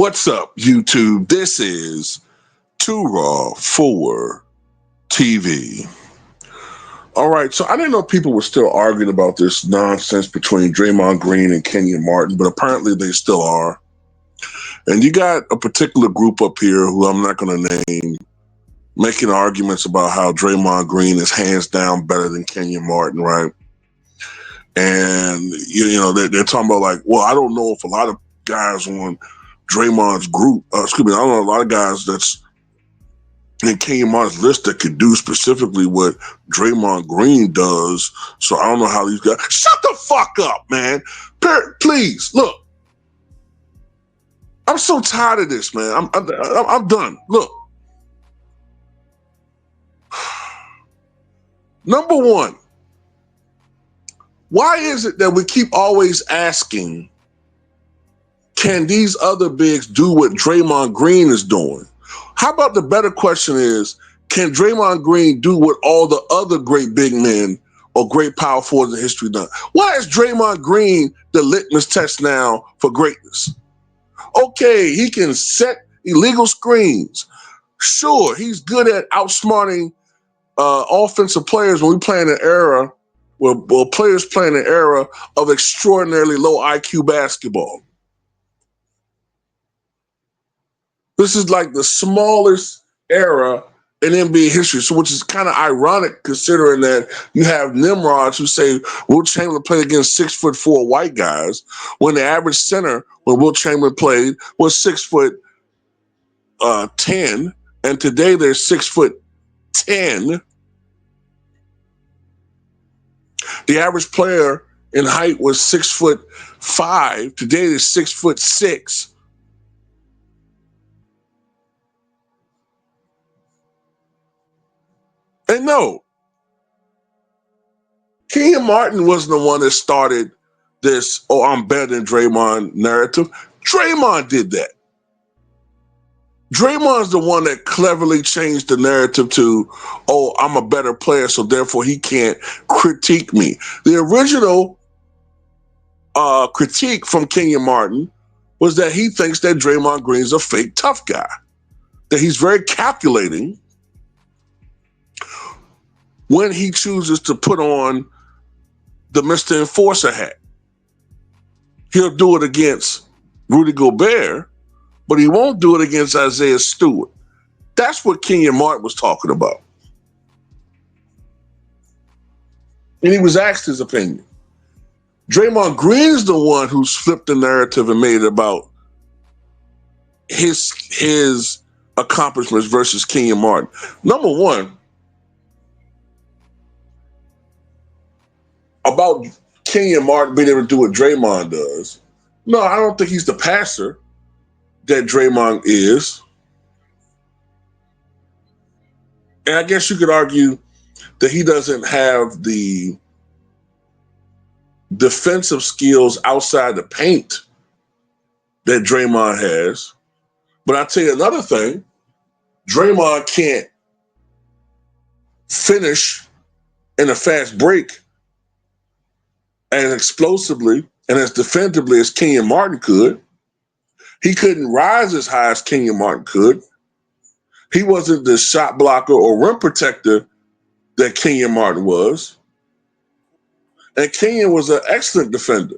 What's up, YouTube? This is Too Raw for TV. All right, so I didn't know people were still arguing about this nonsense between Draymond Green and Kenyon Martin, but apparently they still are. And you got a particular group up here who I'm not going to name making arguments about how Draymond Green is hands down better than Kenyon Martin, right? And, they're talking about like, well, I don't know if a lot of guys on Draymond's group, I don't know a lot of guys that's in Kenyon Martin's list that could do specifically what Draymond Green does. So I don't know how these guys. Shut the fuck up, man. Please, look. I'm so tired of this, man. I'm done. Look. Number one, why is it that we keep always asking, can these other bigs do what Draymond Green is doing? How about the better question is, can Draymond Green do what all the other great big men or great power forwards in history done? Why is Draymond Green the litmus test now for greatness? Okay, he can set illegal screens. Sure, he's good at outsmarting offensive players when we play in an era where players play in an era of extraordinarily low IQ basketball. This is like the smallest era in NBA history, so which is kind of ironic considering that you have Nimrods who say Wilt Chamberlain played against 6'4" white guys when the average center when Wilt Chamberlain played was 6'10", and today they're 6'10". The average player in height was 6'5". Today they're 6'6". And no, Kenyon Martin wasn't the one that started this, oh, I'm better than Draymond narrative. Draymond did that. Draymond's the one that cleverly changed the narrative to, oh, I'm a better player, so therefore he can't critique me. The original critique from Kenyon Martin was that he thinks that Draymond Green's a fake tough guy, that he's very calculating when he chooses to put on the Mr. Enforcer hat. He'll do it against Rudy Gobert, but he won't do it against Isaiah Stewart. That's what Kenyon Martin was talking about. And he was asked his opinion. Draymond Green is the one who's flipped the narrative and made it about his accomplishments versus Kenyon Martin. Number one, about Kenyon Martin being able to do what Draymond does. No, I don't think he's the passer that Draymond is. And I guess you could argue that he doesn't have the defensive skills outside the paint that Draymond has. But I'll tell you another thing. Draymond can't finish in a fast break as explosively and as defensively as Kenyon Martin could. He couldn't rise as high as Kenyon Martin could. He wasn't the shot blocker or rim protector that Kenyon Martin was. And Kenyon was an excellent defender.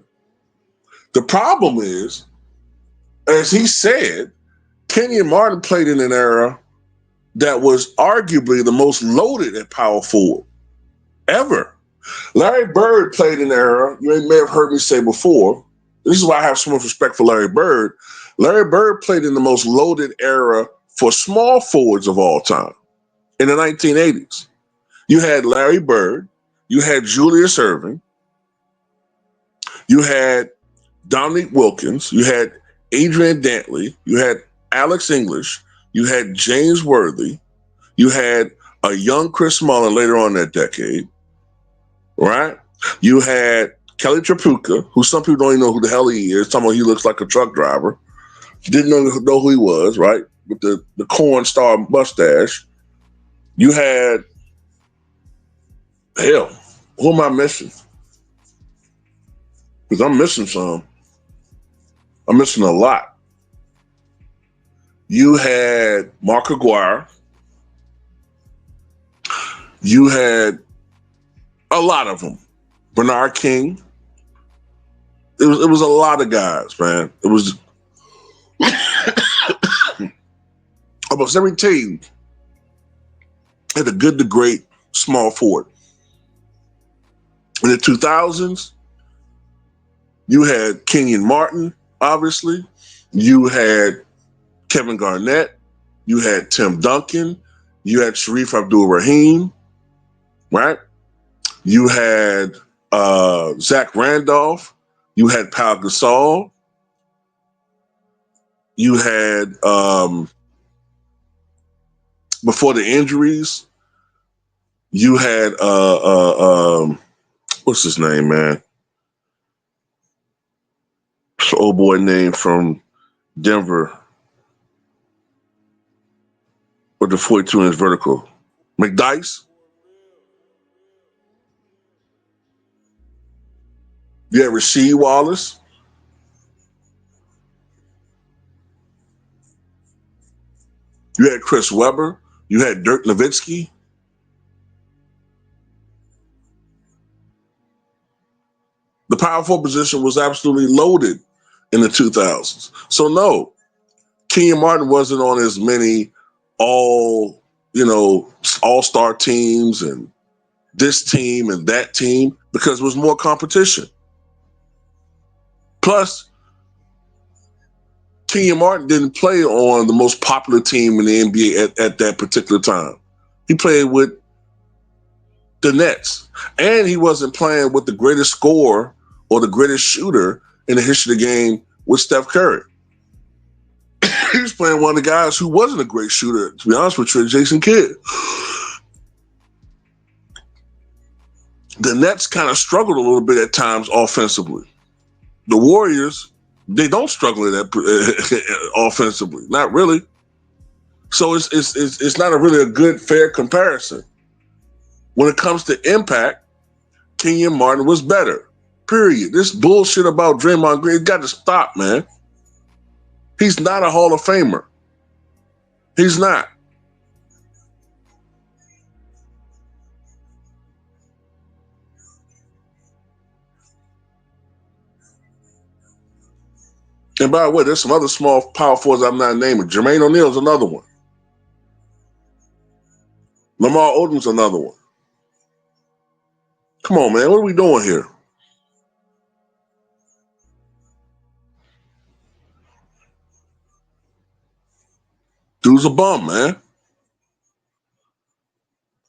The problem is, as he said, Kenyon Martin played in an era that was arguably the most loaded at power forward ever. Larry Bird played in an era, you may have heard me say before, this is why I have so much respect for Larry Bird. Larry Bird played in the most loaded era for small forwards of all time in the 1980s. You had Larry Bird, you had Julius Erving, you had Dominique Wilkins, you had Adrian Dantley, you had Alex English, you had James Worthy, you had a young Chris Mullin later on in that decade, right? You had Kelly Tripucka, who some people don't even know who the hell he is, talking about he looks like a truck driver. Didn't know who he was, right? With the corn star mustache. You had, hell, who am I missing? Because I'm missing some. I'm missing a lot. You had Mark Aguirre. You had a lot of them. Bernard King. It was a lot of guys, man. It was almost every team had a good to great small forward. In the 2000s, you had Kenyon Martin, obviously. You had Kevin Garnett. You had Tim Duncan. You had Sharif Abdul-Rahim, right? You had Zach Randolph. You had Pau Gasol. You had, before the injuries, you had, what's his name, man? It's an old boy name from Denver with the 42-inch vertical. McDyess. You had Rasheed Wallace. You had Chris Webber. You had Dirk Nowitzki. The power forward position was absolutely loaded in the 2000s. So no, Kenyon Martin wasn't on as many all-star teams and this team and that team because there was more competition. Plus, Kenyon Martin didn't play on the most popular team in the NBA at that particular time. He played with the Nets. And he wasn't playing with the greatest scorer or the greatest shooter in the history of the game with Steph Curry. He was playing one of the guys who wasn't a great shooter, to be honest with you, Jason Kidd. The Nets kind of struggled a little bit at times offensively. The Warriors, they don't struggle at that offensively, not really. So it's not really a good, fair comparison. When it comes to impact, Kenyon Martin was better. Period. This bullshit about Draymond Green got to stop, man. He's not a Hall of Famer. He's not. And by the way, there's some other small power forwards I'm not naming. Jermaine O'Neal's another one. Lamar Odom's another one. Come on, man. What are we doing here? Dude's a bum, man.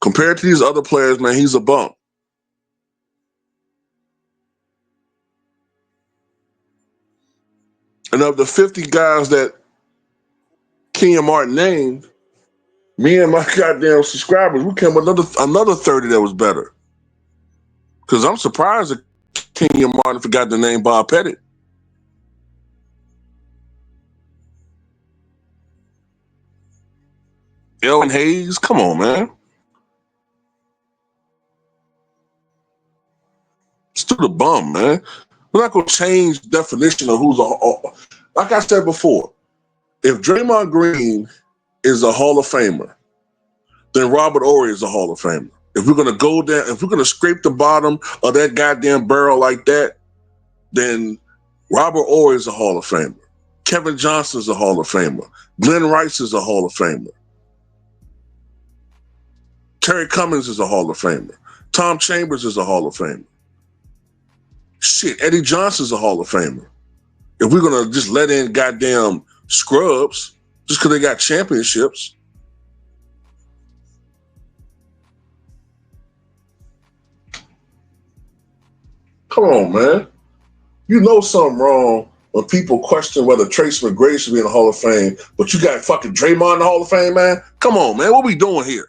Compared to these other players, man, he's a bum. And of the 50 guys that Kenyon Martin named, me and my goddamn subscribers, we came with another 30 that was better. Because I'm surprised that Kenyon Martin forgot the name Bob Pettit. Ellen Hayes, come on, man. Still the bum, man. We're not going to change the definition of who's like I said before, if Draymond Green is a Hall of Famer, then Robert Horry is a Hall of Famer. If we're going to go down, if we're going to scrape the bottom of that goddamn barrel like that, then Robert Horry is a Hall of Famer. Kevin Johnson is a Hall of Famer. Glenn Rice is a Hall of Famer. Terry Cummings is a Hall of Famer. Tom Chambers is a Hall of Famer. Shit, Eddie Johnson's a Hall of Famer. If we're going to just let in goddamn scrubs just because they got championships. Come on, man. You know something wrong when people question whether Tracy McGrady should be in the Hall of Fame, but you got fucking Draymond in the Hall of Fame, man? Come on, man. What we doing here?